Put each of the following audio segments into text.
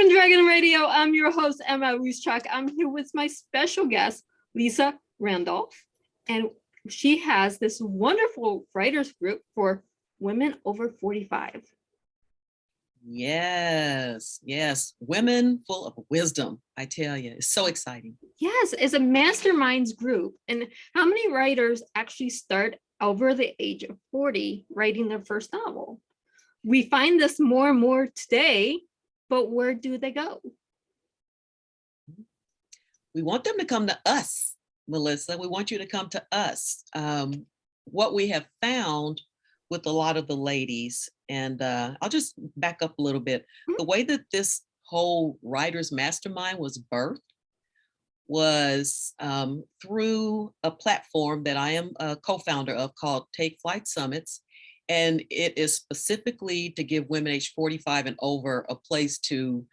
Urban Dragon Radio. I'm your host, M.L.Ruscsak. I'm here with my special guest, Lisa Randolph. And she has this wonderful writers group for women over 45. Yes. Women full of wisdom. I tell you, it's so exciting. Yes, it's a masterminds group. And how many writers actually start over the age of 40 writing their first novel? We find this more and more today, but where do they go? We want them to come to us, Melissa. We want you to come to us. What we have found with a lot of the ladies, and I'll just back up a little bit. The way that this whole writers mastermind was birthed was through a platform that I am a co-founder of called Take Flight Summits. And it is specifically to give women age 45 and over a place to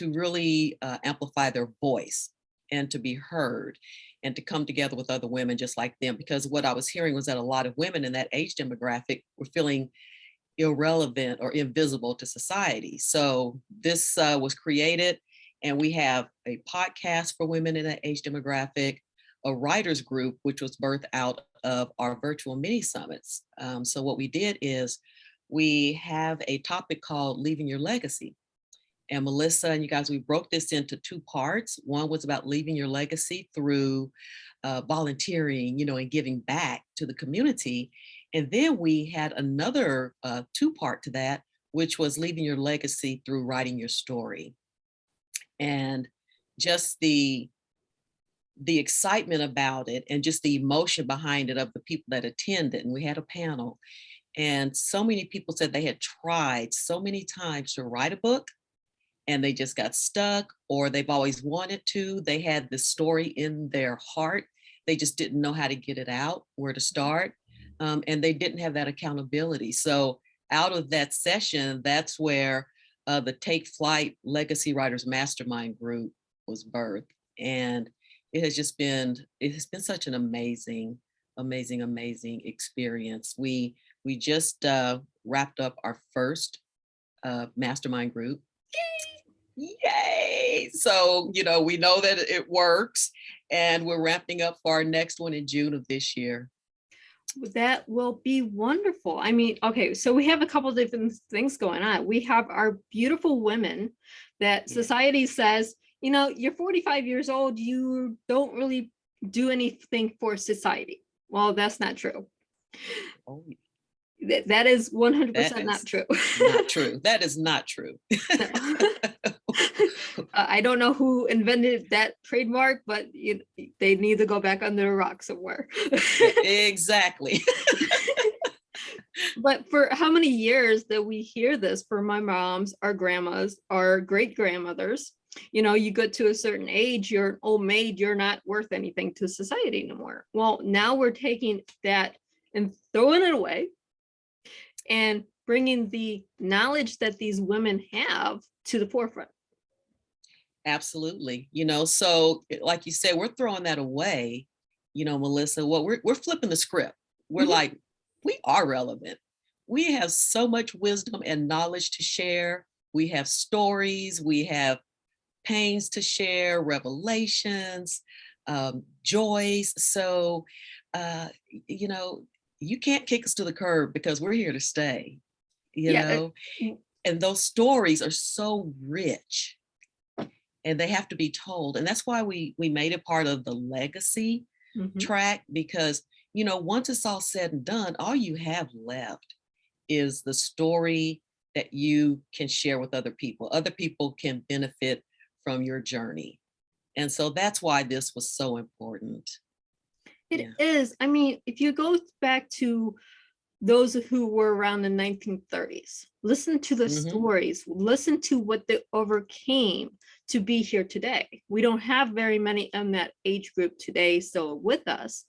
really amplify their voice and to be heard and to come together with other women just like them. Because what I was hearing was that a lot of women in that age demographic were feeling irrelevant or invisible to society. So this was created, and we have a podcast for women in that age demographic, a writers group, which was birthed out of our virtual mini summits. So what we did is we have a topic called Leaving Your Legacy. And Melissa and you guys, we broke this into two parts. One was about leaving your legacy through volunteering, and giving back to the community. And then we had another two-part to that, which was leaving your legacy through writing your story. And just the excitement about it and just the emotion behind it of the people that attended. And we had a panel, and so many people said they had tried so many times to write a book and they just got stuck, or they've always wanted to. They had this story in their heart. They just didn't know how to get it out, where to start. And they didn't have that accountability. So out of that session, that's where the Take Flight Legacy Writers Mastermind group was birthed. And it has been such an amazing experience. We just wrapped up our first mastermind group. Yay! So, we know that it works, and we're ramping up for our next one in June of this year. That will be wonderful. I mean, okay, so we have a couple of different things going on. We have our beautiful women that society says, you're 45 years old, you don't really do anything for society. Well, that's not true. Oh. That is 100% not true. Not true. That is not true. I don't know who invented that trademark, but they need to go back under a rock somewhere. Exactly. But for how many years that we hear this from my moms, our grandmas, our great grandmothers, you get to a certain age, you're an old maid, you're not worth anything to society anymore. Well, now we're taking that and throwing it away and bringing the knowledge that these women have to the forefront. Absolutely. So like you said, we're throwing that away, Melissa. What we're flipping the script. We're like, we are relevant. We have so much wisdom and knowledge to share. We have stories, we have pains to share, revelations, joys. So, you can't kick us to the curb because we're here to stay, and those stories are so rich and they have to be told. And that's why we made it part of the legacy track, because, once it's all said and done, all you have left is the story that you can share with other people. Other people can benefit from your journey. And so that's why this was so important. It is. I mean, if you go back to those who were around the 1930s, listen to the stories, listen to what they overcame to be here today. We don't have very many in that age group today still with us.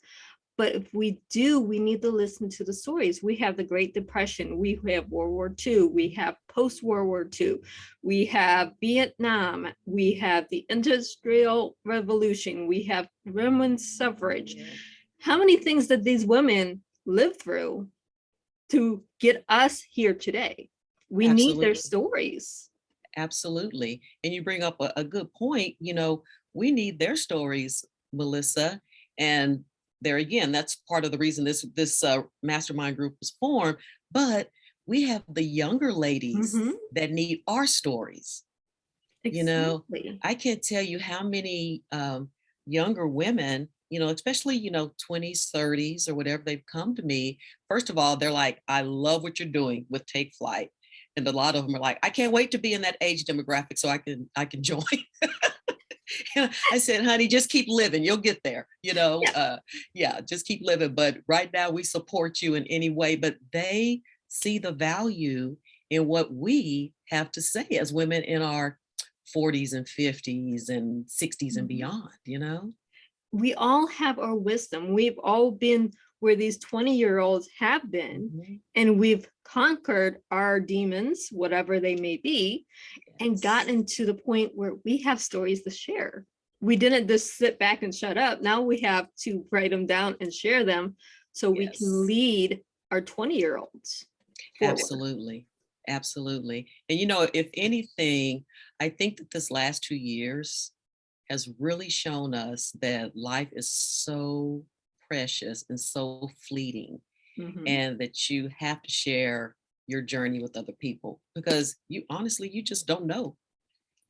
But if we do, we need to listen to the stories. We have the Great Depression. We have World War II. We have post-World War II. We have Vietnam. We have the Industrial Revolution. We have women's suffrage. How many things did these women live through to get us here today? We need their stories. Absolutely. And you bring up a good point. We need their stories, Melissa. And there again, that's part of the reason this mastermind group was formed. But we have the younger ladies Mm-hmm. that need our stories. Exactly. I can't tell you how many younger women, especially, 20s, 30s, or whatever, they've come to me. First of all, they're like, I love what you're doing with Take Flight. And a lot of them are like, I can't wait to be in that age demographic so I can join. And I said, honey, just keep living. You'll get there. Yeah. Yeah, just keep living. But right now we support you in any way. But they see the value in what we have to say as women in our 40s and 50s and 60s and Mhm. beyond. We all have our wisdom. We've all been where these 20-year-olds have been, Mhm. and we've conquered our demons, whatever they may be, and Yes. gotten to the point where we have stories to share. We didn't just sit back and shut up. Now we have to write them down and share them so we can Yes. lead our 20-year-olds forward. Absolutely. Absolutely. And if anything, I think that this last 2 years has really shown us that life is so precious and so fleeting, Mhm. and that you have to share your journey with other people, because you just don't know,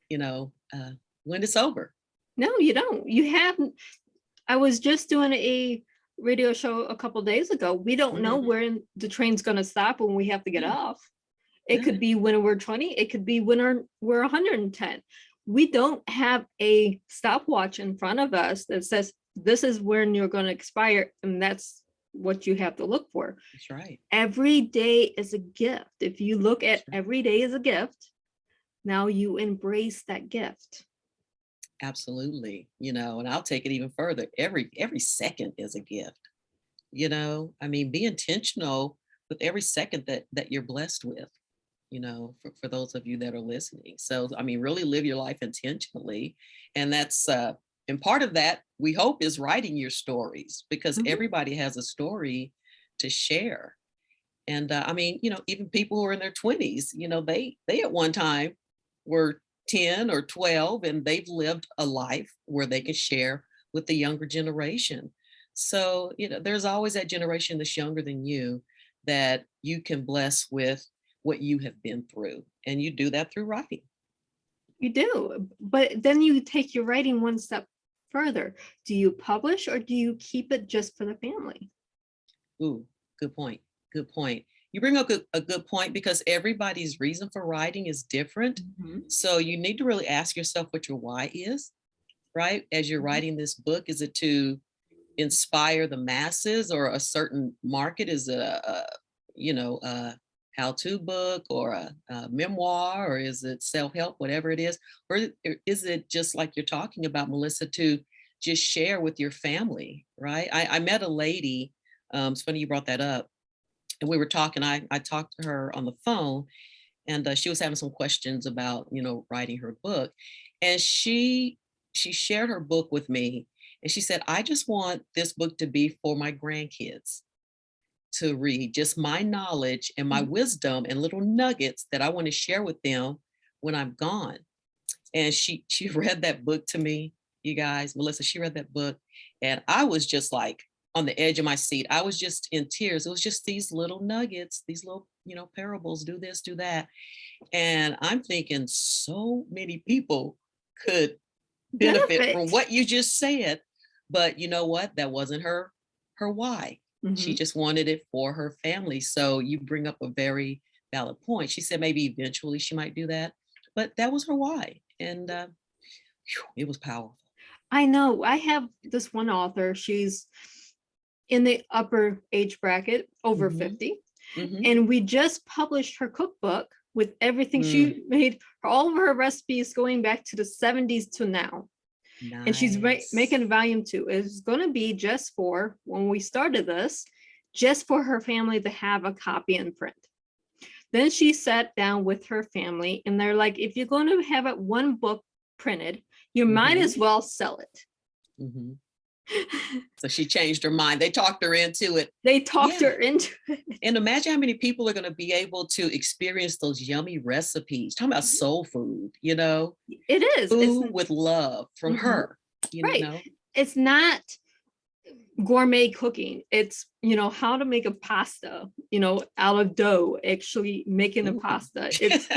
you know, uh, when it's over. No, you don't. You haven't. I was just doing a radio show a couple days ago. We don't know Mhm. where the train's going to stop when we have to get Yeah, off. It yeah, could be when we're 20. It could be when we're 110. We don't have a stopwatch in front of us that says this is when you're going to expire, and that's what you have to look for. that's right. Every day is a gift. If you look That's at right. every day as a gift, now you embrace that gift. Absolutely. And I'll take it even further. Every second is a gift. I mean, be intentional with every second that you're blessed with, for those of you that are listening. So, I mean, really live your life intentionally. And and part of that, we hope, is writing your stories, because Mhm. everybody has a story to share. And I mean, even people who are in their 20s, they at one time were 10 or 12, and they've lived a life where they can share with the younger generation. So, there's always that generation that's younger than you that you can bless with what you have been through. And you do that through writing. You do, but then you take your writing one step further. Do you publish or do you keep it just for the family? Ooh, good point. Good point. You bring up a good point, because everybody's reason for writing is different. Mhm. So you need to really ask yourself what your why is, right? As you're Mhm. writing this book, is it to inspire the masses or a certain market? Is it a how-to book, or a memoir, or is it self-help, whatever it is? Or is it just like you're talking about, Melissa, to just share with your family, right? I met a lady, it's funny you brought that up, and we were talking, I talked to her on the phone, and she was having some questions about, writing her book. And she shared her book with me, and she said, I just want this book to be for my grandkids to read, just my knowledge and my Mhm. wisdom and little nuggets that I want to share with them when I'm gone. And she read that book to me, you guys. Melissa, she read that book, and I was just like on the edge of my seat. I was just in tears. It was just these little nuggets, these little, parables, do this, do that. And I'm thinking so many people could benefit from Benefit. what you just said. But you know what? That wasn't her why. She Mhm. just wanted it for her family. So you bring up a very valid point. She said maybe eventually she might do that, but that was her why. And it was powerful. I know. I have this one author. She's in the upper age bracket, over Hmm. 50. Hmm. And we just published her cookbook with everything Mm, she made, all of her recipes going back to the 70s to now. And she's nice. making volume two. It's going to be just for, when we started this, just for her family to have a copy in print. Then she sat down with her family, and they're like, if you're going to have it one book printed, you might Hmm. as well sell it. Hmm. So she changed her mind. They talked her into it. They talked Yeah. her into it. And imagine how many people are going to be able to experience those yummy recipes. Talking about soul food, It is. food with love from Mhm. her, Right. It's not gourmet cooking. It's, how to make a pasta, out of dough, actually making a Ooh. pasta. It's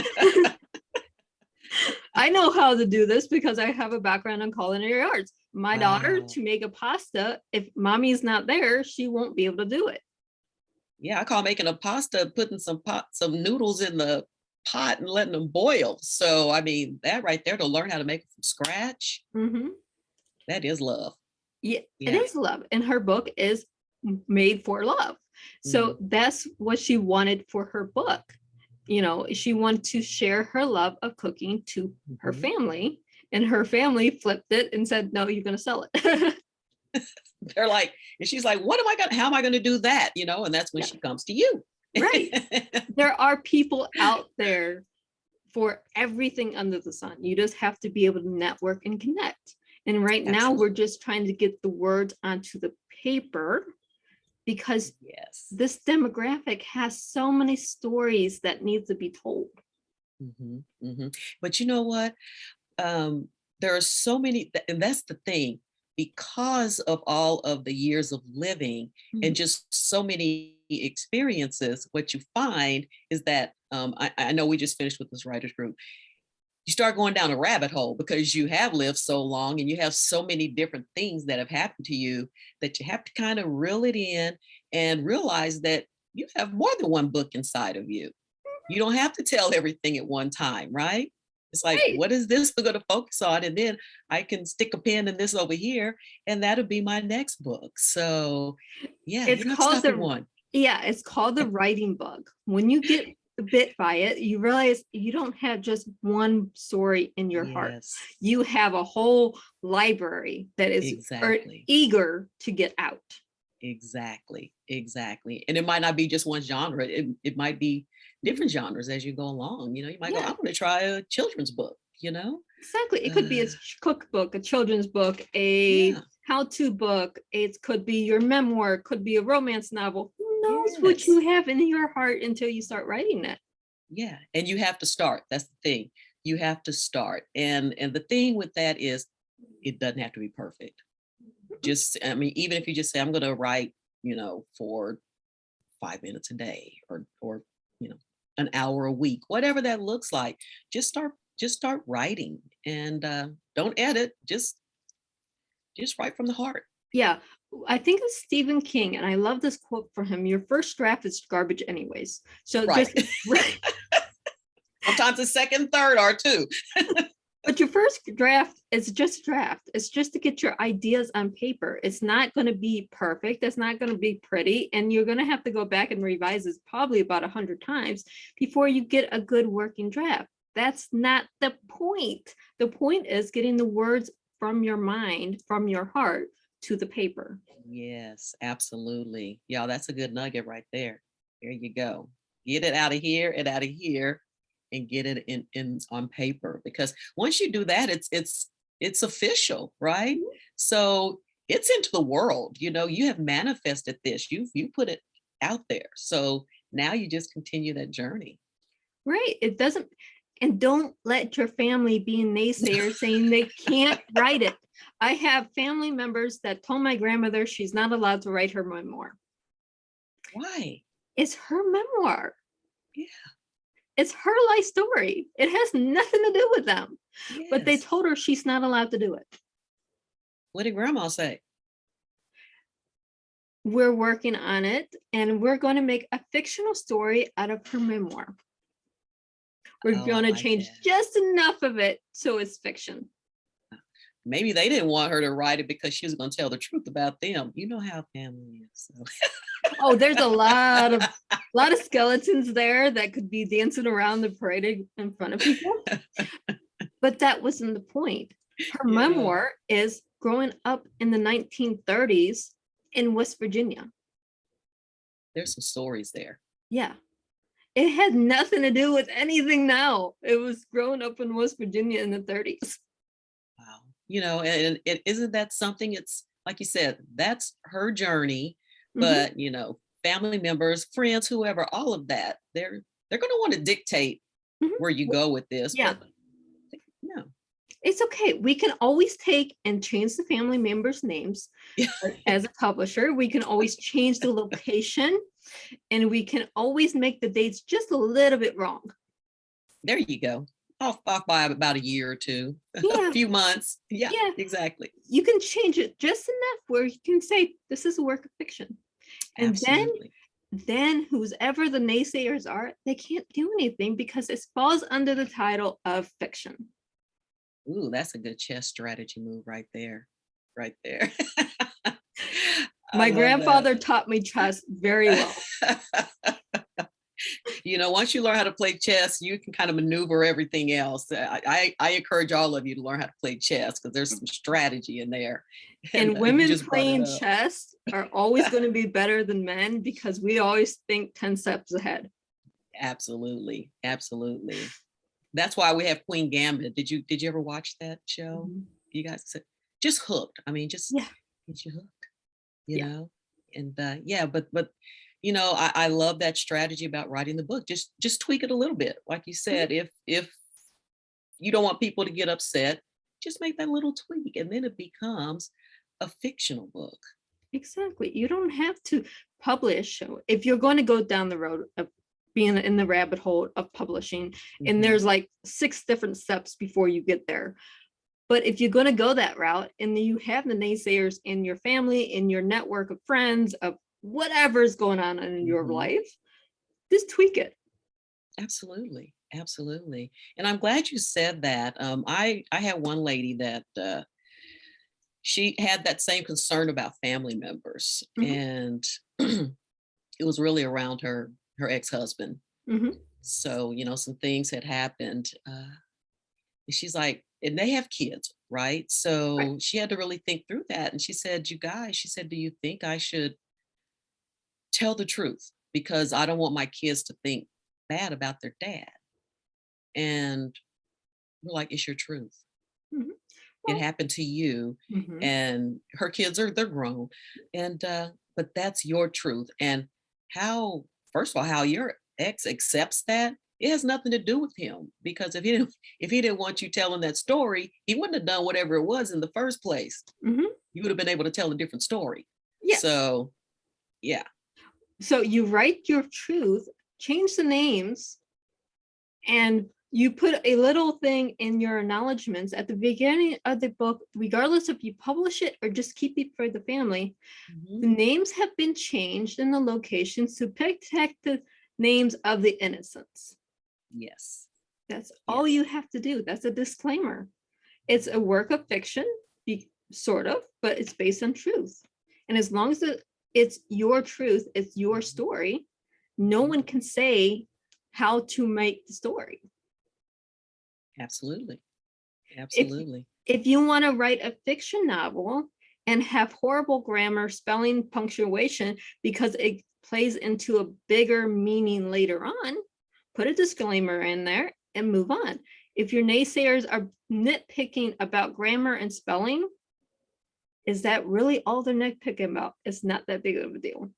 I know how to do this because I have a background in culinary arts. My daughter, Wow. to make a pasta, if mommy's not there, she won't be able to do it. Yeah, I call making a pasta putting some noodles in the pot and letting them boil. So I mean, that right there, to learn how to make it from scratch, Hmm. that is love. Yeah, it Yeah. is love. And her book is made for love. So that's what she wanted for her book. She wanted to share her love of cooking to her family, and her family flipped it and said, no, you're going to sell it. They're like, and she's like, how am I going to do that? And that's when Yeah. she comes to you. Right. There are people out there for everything under the sun. You just have to be able to network and connect. And right now we're just trying to get the words onto the paper, because Yes. this demographic has so many stories that need to be told. But you know what? There are so many, and that's the thing, because of all of the years of living and just so many experiences, what you find is that I know we just finished with this writers group. You start going down a rabbit hole because you have lived so long and you have so many different things that have happened to you that you have to kind of reel it in and realize that you have more than one book inside of you. You don't have to tell everything at one time, right? It's like, Right. what is this we're going to focus on? And then I can stick a pin in this over here, and that'll be my next book. So, yeah, It's you don't have to called stop at one. it's called the writing bug. When you get bit by it, you realize you don't have just one story in your heart. Yes, You have a whole library that is exactly. eager to get out. Exactly. And it might not be just one genre. It might be different genres as you go along. You might go, I'm going to try a children's book. Exactly. It could be a cookbook, a children's book, a Yeah. how-to book. It could be your memoir. It could be a romance novel. Who knows what you have in your heart until you start writing it? Yeah. And you have to start. That's the thing. You have to start. And the thing with that is it doesn't have to be perfect. Just, I mean, even if you just say, I'm going to write, for 5 minutes a day or, an hour a week, whatever that looks like, just start writing and don't edit, just write from the heart. Yeah, I think it's Stephen King, and I love this quote from him. Your first draft is garbage anyways. So Right. right. Sometimes the second, third are too. But your first draft is just draft. It's just to get your ideas on paper. It's not going to be perfect. It's not going to be pretty. And you're going to have to go back and revise this probably about 100 times before you get a good working draft. That's not the point. The point is getting the words from your mind, from your heart to the paper. Yes, absolutely. Yeah, that's a good nugget right there. There you go. Get it out of here and out of here and get it in on paper, because once you do that, it's official, right? So it's into the world. You have manifested this. You put it out there. So now you just continue that journey. Right. It doesn't, and don't let your family be a naysayer saying they can't write it. I have family members that told my grandmother she's not allowed to write her memoir. Why? It's her memoir. Yeah. It's her life story. It has nothing to do with them. Yes. But they told her she's not allowed to do it. What did grandma say? We're working on it, and we're going to make a fictional story out of her memoir. We're going to change just enough of it so it's fiction. Maybe they didn't want her to write it because she was going to tell the truth about them. You know how family is. So. Oh, there's a lot of skeletons there that could be dancing around the parade in front of people. But that wasn't the point. Her memoir is growing up in the 1930s in West Virginia. There's some stories there. Yeah. It had nothing to do with anything now. It was growing up in West Virginia in the 30s. Wow. And it isn't that something? It's like you said, that's her journey. Mhm. But family members, friends, whoever, all of that, they're going to want to dictate Mhm. where you go with this. Yeah. But no. It's okay. We can always take and change the family members' names. As a publisher, we can always change the location, and we can always make the dates just a little bit wrong. There you go. Off by about a year or two, Yeah. a few months. Yeah, exactly. You can change it just enough where you can say this is a work of fiction. And Absolutely. then whoever the naysayers are, they can't do anything because it falls under the title of fiction. Ooh, that's a good chess strategy move right there. Right there. My grandfather taught me chess very well. Once you learn how to play chess, you can kind of maneuver everything else. I encourage all of you to learn how to play chess because there's some strategy in there. And women playing chess are always going to be better than men because we always think 10 steps ahead. Absolutely. Absolutely. That's why we have Queen Gambit. Did you ever watch that show? Mhm. You guys just hooked. I mean, just Yeah. get you hooked, know? And but I love that strategy about writing the book. Just tweak it a little bit. Like you said, if you don't want people to get upset, just make that little tweak and then it becomes a fictional book. Exactly. You don't have to publish if you're going to go down the road of being in the rabbit hole of publishing, and there's like 6 different steps before you get there. But if you're going to go that route and you have the naysayers in your family, in your network of friends, of whatever's going on in your life, just tweak it. Absolutely. Absolutely. And I'm glad you said that. I had one lady that she had that same concern about family members, and it was really around her ex-husband. So, some things had happened. She's like, and they have kids, right? So she had to really think through that. And she said, you guys, she said, do you think I should tell the truth? Because I don't want my kids to think bad about their dad. And we're like, it's your truth. It happened to you. And her kids they're grown. And but that's your truth. And how, first of all, how your ex accepts that, it has nothing to do with him. Because if he didn't want you telling that story, he wouldn't have done whatever it was in the first place. You would have been able to tell a different story. Yes. So yeah. So you write your truth, change the names, and you put a little thing in your acknowledgments at the beginning of the book, regardless if you publish it or just keep it for the family. The names have been changed in the locations to protect the names of the innocents. Yes. That's all you have to do. That's a disclaimer. It's a work of fiction, sort of, but it's based on truth. And as long as it's your truth, it's your story, no one can say how to make the story. Absolutely. Absolutely. If you want to write a fiction novel and have horrible grammar, spelling, punctuation, because it plays into a bigger meaning later on, put a disclaimer in there and move on. If your naysayers are nitpicking about grammar and spelling, is that really all they're nitpicking about? It's not that big of a deal.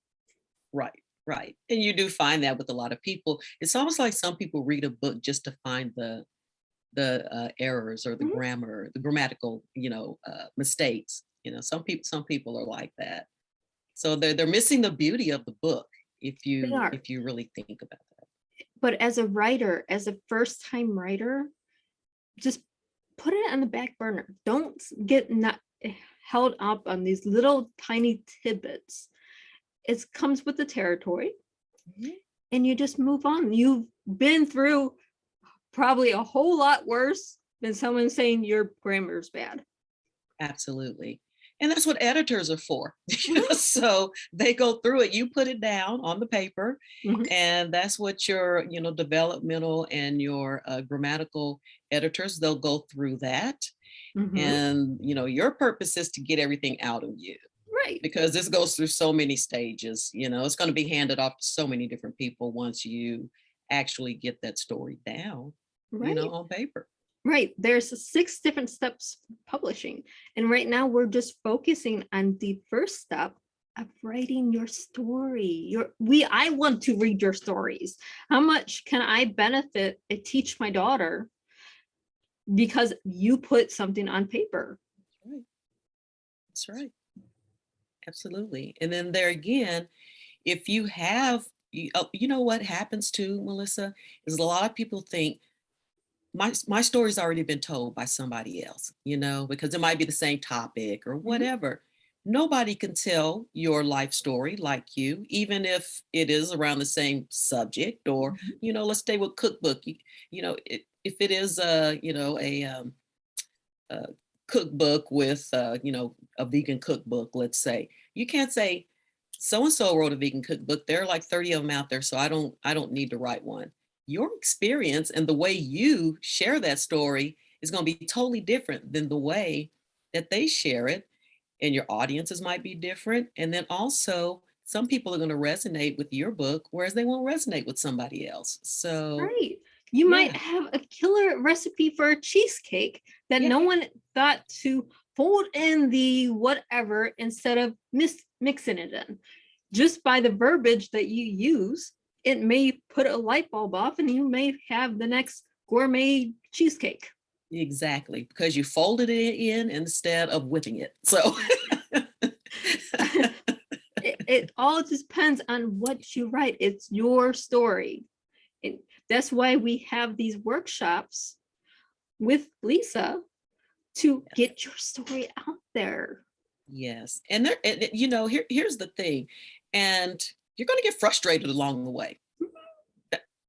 Right. Right. And you do find that with a lot of people. It's almost like some people read a book just to find the errors or the grammar, the grammatical, mistakes. Some people are like that. So they're missing the beauty of the book if you really think about that. But as a writer, as a first-time writer, just put it on the back burner. Don't get not held up on these little tiny tidbits. It comes with the territory, and you just move on. You've been through probably a whole lot worse than someone saying your grammar is bad. Absolutely. And that's what editors are for. So they go through it. You put it down on the paper, and that's what your, developmental and your grammatical editors, they'll go through that. And, your purpose is to get everything out of you. Right. Because this goes through so many stages, it's going to be handed off to so many different people once you actually get that story down, on paper. Right. There's 6 different steps publishing. And right now we're just focusing on the first step of writing your story. I want to read your stories. How much can I benefit and teach my daughter because you put something on paper? Right. That's right. Absolutely. And then there again, if you have, you know what happens too, Melissa, is a lot of people think my story's already been told by somebody else, because it might be the same topic or whatever. Nobody can tell your life story like you, even if it is around the same subject or, let's stay with cookbook. If it is a cookbook with, a vegan cookbook, let's say, you can't say so-and-so wrote a vegan cookbook. There are like 30 of them out there. So I don't need to write one. Your experience and the way you share that story is going to be totally different than the way that they share it. And your audiences might be different. And then also some people are going to resonate with your book, whereas they won't resonate with somebody else. So right. You might have a killer recipe for a cheesecake that no one thought to fold in the whatever instead of mixing it in. Just by the verbiage that you use, it may put a light bulb off and you may have the next gourmet cheesecake. Exactly, because you folded it in instead of whipping it. So it all depends on what you write. It's your story. That's why we have these workshops with Lisa to get your story out there. Yes. And here's the thing. And you're going to get frustrated along the way.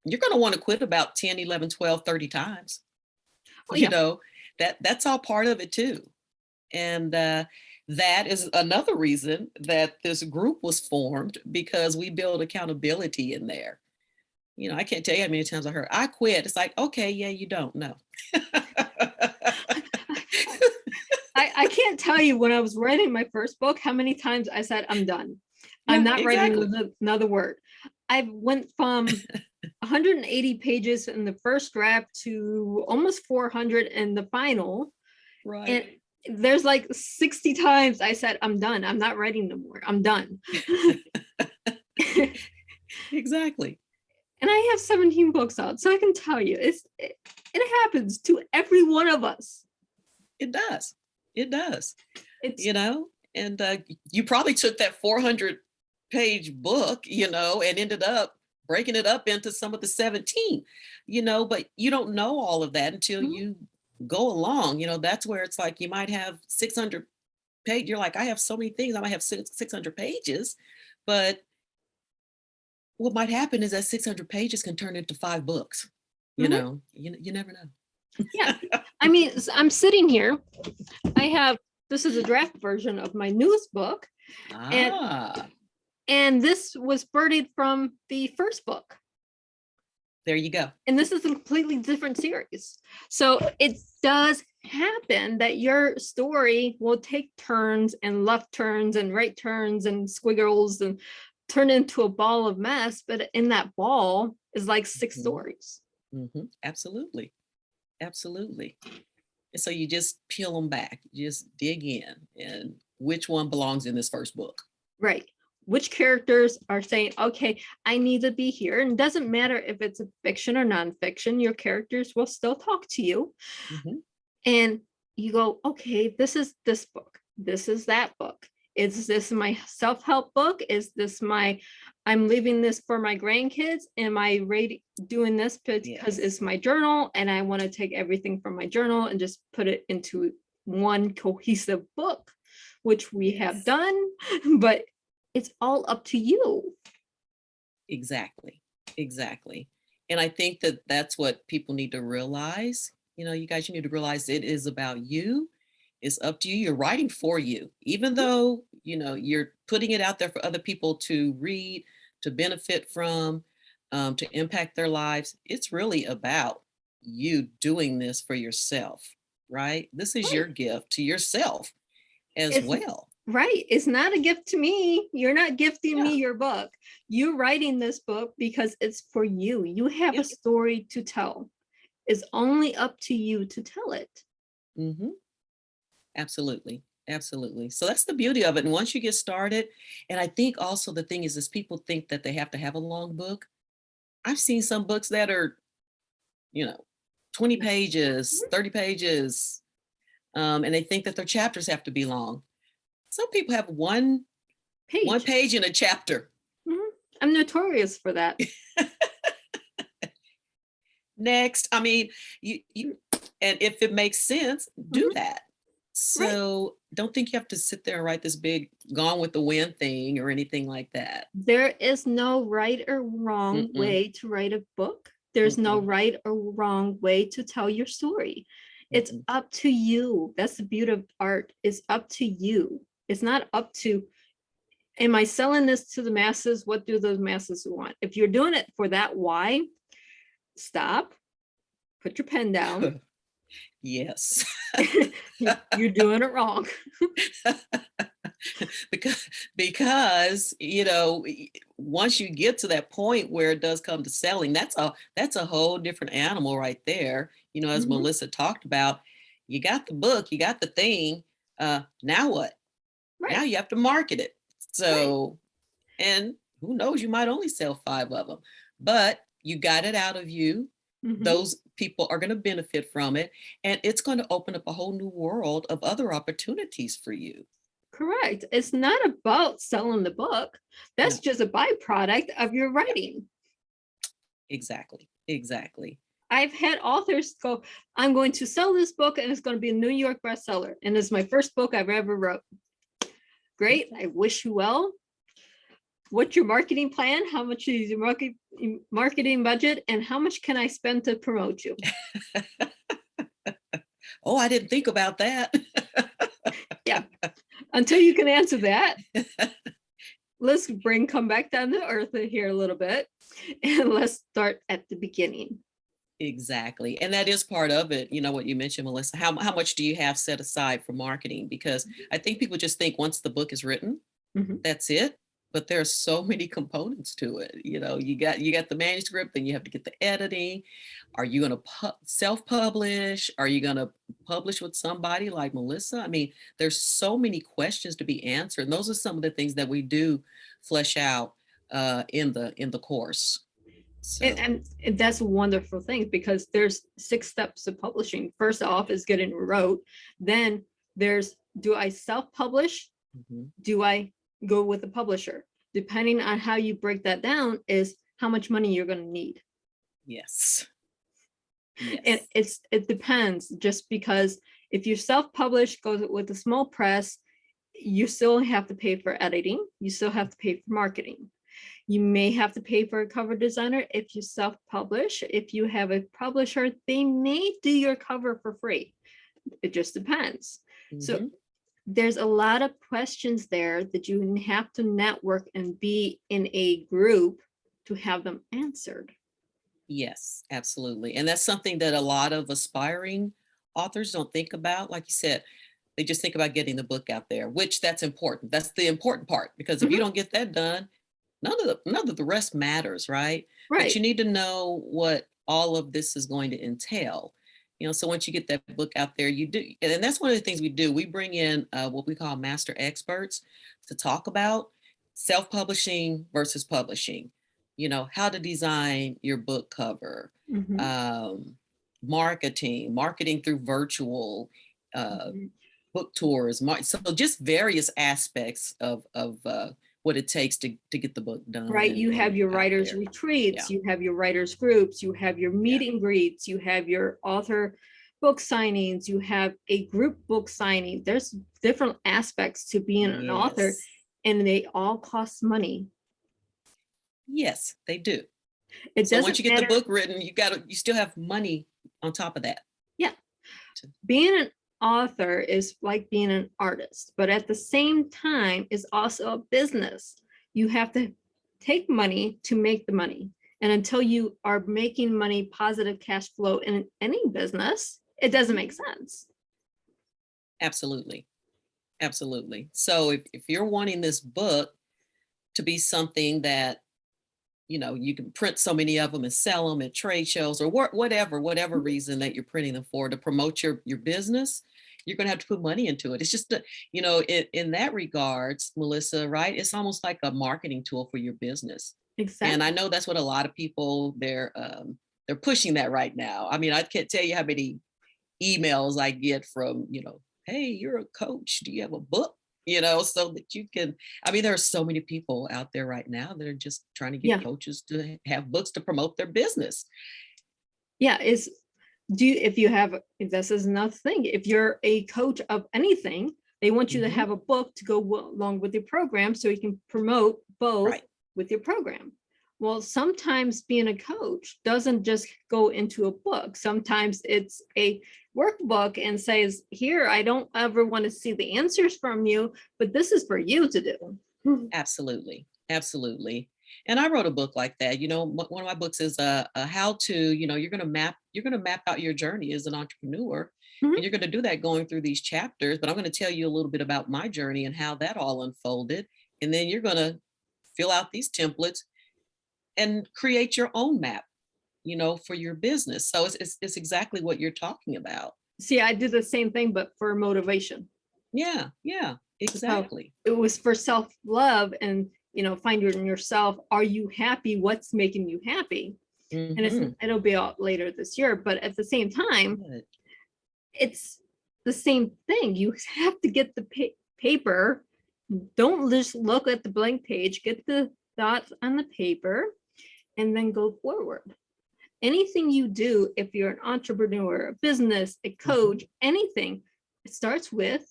You're going to want to quit about 10, 11, 12, 30 times. That's all part of it too. And that is another reason that this group was formed, because we build accountability in there. I can't tell you how many times I heard, I quit. It's like, okay, yeah, you don't know. I can't tell you when I was writing my first book, how many times I said, I'm done. I'm not writing another word. I went from 180 pages in the first draft to almost 400 in the final. Right. And there's like 60 times I said, I'm done. I'm not writing no more. I'm done. Exactly. And I have 17 books out. So I can tell you, it happens to every one of us. It does. It does. And you probably took that 400-page book, and ended up breaking it up into some of the 17, but you don't know all of that until you go along. That's where it's like you might have 600 pages. You're like, I have so many things. I might have 600 pages, but what might happen is that 600 pages can turn into 5 books. You never know. Yeah. I mean, I'm sitting here. This is a draft version of my newest book. And this was birthed from the first book. There you go. And this is a completely different series. So it does happen that your story will take turns and left turns and right turns and squiggles and turn into a ball of mess. But in that ball is like 6 stories. Absolutely. Absolutely. And so you just peel them back, you just dig in, and which one belongs in this first book. Right. Which characters are saying, okay, I need to be here. And it doesn't matter if it's a fiction or nonfiction, your characters will still talk to you. And you go, okay, this is this book. This is that book. Is this my self-help book? Is this I'm leaving this for my grandkids? Am I doing this because it's my journal and I want to take everything from my journal and just put it into one cohesive book, which we have done, but it's all up to you. Exactly. And I think that that's what people need to realize. You guys, you need to realize it is about you. It's up to you. You're writing for you, even though, you're putting it out there for other people to read, to benefit from, to impact their lives. It's really about you doing this for yourself, right? This is your gift to yourself as well. Right. It's not a gift to me. You're not gifting me your book. You're writing this book because it's for you. You have a story to tell. It's only up to you to tell it. Mm-hmm. Absolutely. Absolutely. So that's the beauty of it. And once you get started, and I think also the thing is people think that they have to have a long book. I've seen some books that are, 20 pages, 30 pages, and they think that their chapters have to be long. Some people have one page in a chapter. Mm-hmm. I'm notorious for that. Next, I mean, you and if it makes sense, do that. So don't think you have to sit there and write this big Gone with the Wind thing or anything like that. There is no right or wrong way to write a book. There's no right or wrong way to tell your story. It's up to you. That's the beauty of art. It's up to you. It's not up to, am I selling this to the masses? What do those masses want? If you're doing it for that why, stop, put your pen down. Yes. You're doing it wrong. because once you get to that point where it does come to selling, that's a whole different animal right there. As Melissa talked about, you got the book, you got the thing, now what? Now you have to market it. So and who knows, you might only sell 5 of them, but you got it out of you. Those people are going to benefit from it, and it's going to open up a whole new world of other opportunities for you. Correct. It's not about selling the book. That's just a byproduct of your writing. Exactly. I've had authors go, I'm going to sell this book and it's going to be a New York bestseller. And it's my first book I've ever wrote. Great. I wish you well. What's your marketing plan? How much is your marketing budget? And how much can I spend to promote you? Oh, I didn't think about that. Yeah. Until you can answer that, let's come back down to earth here a little bit. And let's start at the beginning. Exactly. And that is part of it. What you mentioned, Melissa, how much do you have set aside for marketing? Because I think people just think once the book is written, that's it. But there's so many components to it. You got the manuscript, then you have to get the editing. Are you going to self-publish? Are you going to publish with somebody like Melissa? I mean, there's so many questions to be answered. And those are some of the things that we do flesh out in the course. So. And that's a wonderful thing, because there's 6 steps of publishing. First off is getting it wrote. Then there's, do I self-publish? Do I go with a publisher? Depending on how you break that down is how much money you're going to need. Yes. And it depends, just because if you self-publish, goes with a small press, you still have to pay for editing. You still have to pay for marketing. You may have to pay for a cover designer if you self-publish. If you have a publisher, they may do your cover for free. It just depends. So there's a lot of questions there that you have to network and be in a group to have them answered. Yes, absolutely. And that's something that a lot of aspiring authors don't think about. Like you said, they just think about getting the book out there, which that's important. That's the important part, because if you don't get that done, none of the rest matters, right? But you need to know what all of this is going to entail. So once you get that book out there, you do, and that's one of the things we do. We bring in what we call master experts to talk about self-publishing versus publishing. How to design your book cover, marketing through virtual book tours, so just various aspects of what it takes to get the book done. Right. You have your writers' retreats, you have your writers' groups, you have your meet and greets, you have your author book signings, you have a group book signing. There's different aspects to being an author, and they all cost money. Yes, they do. So once you get the book written, you still have money on top of that. Yeah. Being an author is like being an artist, but at the same time is also a business. You have to take money to make the money. And until you are making money, positive cash flow in any business, it doesn't make sense. Absolutely. So if you're wanting this book to be something that you can print so many of them and sell them at trade shows or whatever reason that you're printing them for to promote your business. You're going to have to put money into it. It's just, in that regards, Melissa, right? It's almost like a marketing tool for your business. Exactly. And I know that's what a lot of people, they're pushing that right now. I mean, I can't tell you how many emails I get from, hey, you're a coach. Do you have a book? So that you can, there are so many people out there right now that are just trying to get coaches to have books to promote their business. Yeah. This is another thing. If you're a coach of anything, they want you to have a book to go along with your program so you can promote both with your program. Well, sometimes being a coach doesn't just go into a book. Sometimes it's a workbook and says, here, I don't ever want to see the answers from you, but this is for you to do. Absolutely. Absolutely. And I wrote a book like that. One of my books is a how to, you're going to map out your journey as an entrepreneur. And you're going to do that going through these chapters, but I'm going to tell you a little bit about my journey and how that all unfolded. And then you're going to fill out these templates and create your own map, for your business. So it's exactly what you're talking about. See, I did the same thing, but for motivation. Yeah, exactly. So it was for self-love and, finding yourself. Are you happy? What's making you happy? And it'll be out later this year, but at the same time, it's the same thing. You have to get the paper. Don't just look at the blank page, get the thoughts on the paper and then go forward. Anything you do, if you're an entrepreneur, a business, a coach, anything, it starts with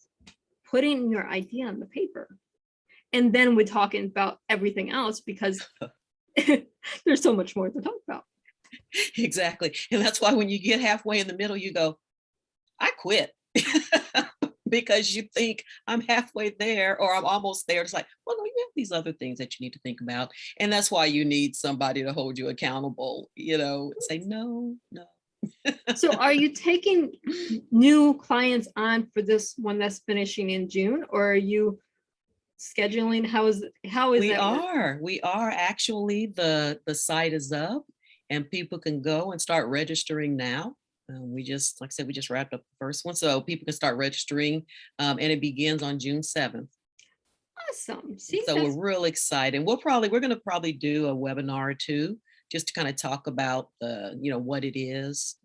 putting your idea on the paper. And then we're talking about everything else because there's so much more to talk about. Exactly. And that's why when you get halfway in the middle, you go, I quit. Because you think I'm halfway there or I'm almost there. It's like, well, no, you have these other things that you need to think about. And that's why you need somebody to hold you accountable, say, no. So are you taking new clients on for this one that's finishing in June, or are you scheduling? How is that? We are actually, the site is up and people can go and start registering now. We just wrapped up the first one, so people can start registering, and it begins on June 7th. Awesome. See, so we're real excited. We're going to probably do a webinar or two just to kind of talk about what it is,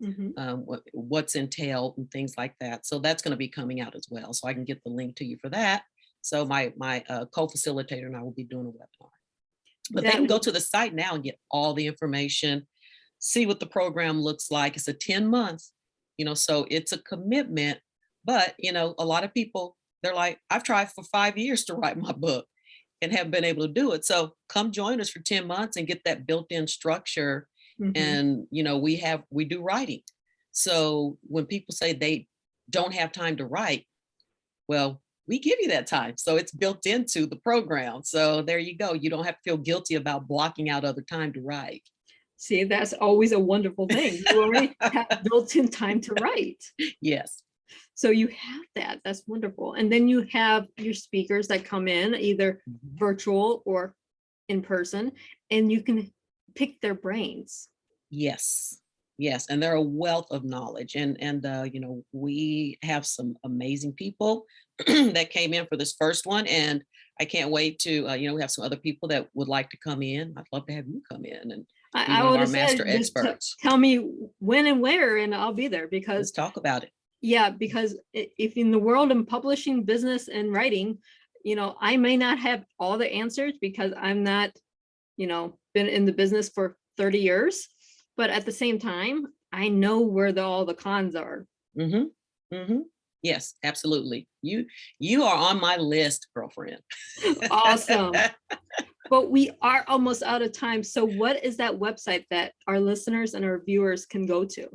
what's entailed and things like that. So that's going to be coming out as well. So I can get the link to you for that. So my co-facilitator and I will be doing a webinar. But they can go to the site now and get all the information, see what the program looks like. It's a 10-month, so it's a commitment, but, a lot of people, they're like, I've tried for 5 years to write my book and haven't been able to do it. So come join us for 10 months and get that built-in structure. And, we do writing. So when people say they don't have time to write, well, we give you that time. So it's built into the program. So there you go. You don't have to feel guilty about blocking out other time to write. See, that's always a wonderful thing. You already have built-in time to write. Yes. So you have that. That's wonderful. And then you have your speakers that come in either virtual or in person, and you can pick their brains. Yes. And they're a wealth of knowledge. And we have some amazing people that came in for this first one. And I can't wait to, we have some other people that would like to come in. I'd love to have you come in and I would have said, experts. Tell me when and where, and I'll be there because let's talk about it. Yeah, because if in the world of publishing, business, and writing, I may not have all the answers because I'm not, been in the business for 30 years. But at the same time, I know where all the cons are. Yes, absolutely. You are on my list, girlfriend. Awesome. But we are almost out of time. So what is that website that our listeners and our viewers can go to?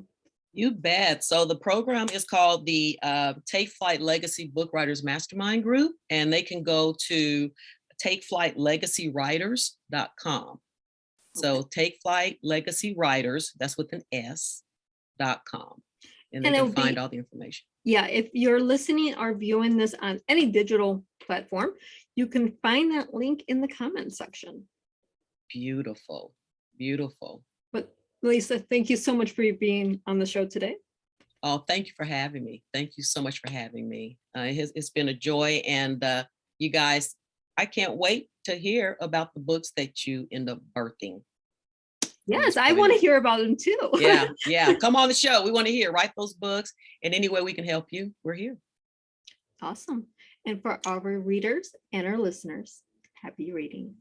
You bet. So the program is called the Take Flight Legacy Book Writers Mastermind Group, and they can go to takeflightlegacywriters.com. So Take Flight Legacy Writers, that's with an S.com. And they can find all the information. Yeah, if you're listening or viewing this on any digital platform, you can find that link in the comment section. Beautiful. Beautiful. But Lisa, thank you so much for being on the show today. Oh, thank you for having me. Thank you so much for having me. It's been a joy. And you guys, I can't wait to hear about the books that you end up birthing. Yes, I want to hear about them too. Yeah. Come on the show. We want to hear. Write those books. And any way we can help you, we're here. Awesome. And for our readers and our listeners, happy reading.